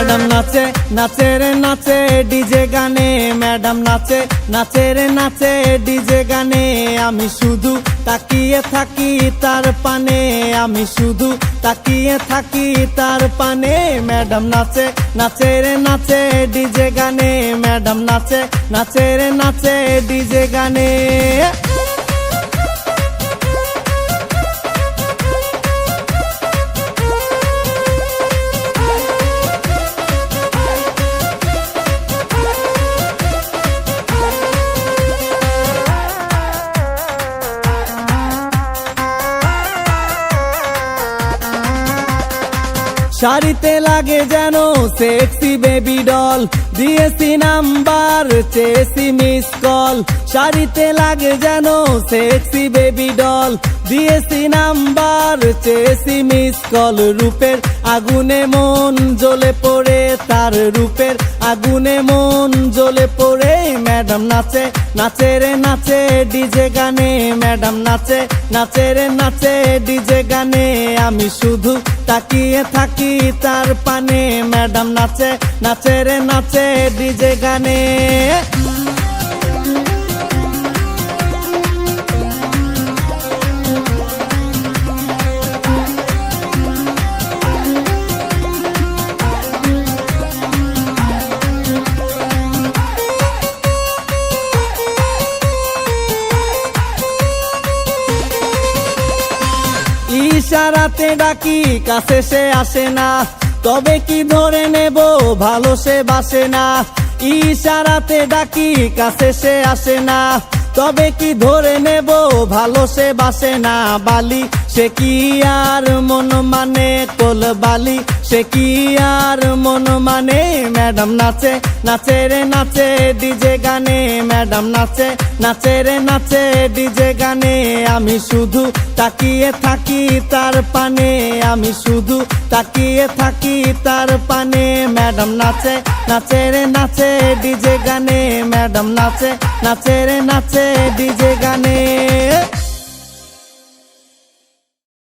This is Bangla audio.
ম্যাডাম নাচে নাচে রে নাচে ডিজে গানে, ম্যাডাম নাচে নাচে রে নাচে ডিজে গানে। আমি শুধু তাকিয়ে থাকি তার পানে, আমি শুধু তাকিয়ে থাকি তার পানে। ম্যাডাম নাচে নাচে রে নাচে ডিজে গানে, ম্যাডাম নাচে নাচে রে নাচে ডিজে গানে। শাড়িতে লাগে যেন সেক্সি বেবি ডল, দিয়েছি নাম্বার চেয়েছি মিস কল। শাড়িতে লাগে যেন সেক্সি বেবি ডল, দিয়েছি নাম্বার চেয়েছি মিস কল। রূপের আগুনে মন জ্বলে পড়ে, তার রূপের আগুনে মন জ্বলে পড়ে। ম্যাডাম নাচে নাচে রে নাচে ডিজে গানে, ম্যাডাম নাচে নাচে রে নাচে ডিজে গানে। আমি শুধু তাকিয়ে থাকি তার পানে, ম্যাডাম নাচে নাচে রে নাচে ডিজে গানে। ইশারাতে ডাকি কাছে সে আসে না, তবে কি ধরে নেব ভালো সে বাসে না। ইশারাতে ডাকি কাছে সে আসে না, তবে কি ধরে নেব ভালো সে বাসে না। বালি সে কি আর মন মানে, কোল বালি সে কি আর মন মানে। ম্যাডাম নাচে নাচে রে নাচে ডিজে গানে, ম্যাডাম নাচে নাচে রে নাচে ডিজে গানে। আমি শুধু তাকিয়ে থাকি তার পানে, আমি শুধু তাকিয়ে থাকি তার পানে। ম্যাডাম নাচে নাচে রে নাচে ডিজে গানে, ম্যাডাম নাচে নাচে রে নাচে ডিজে গানে।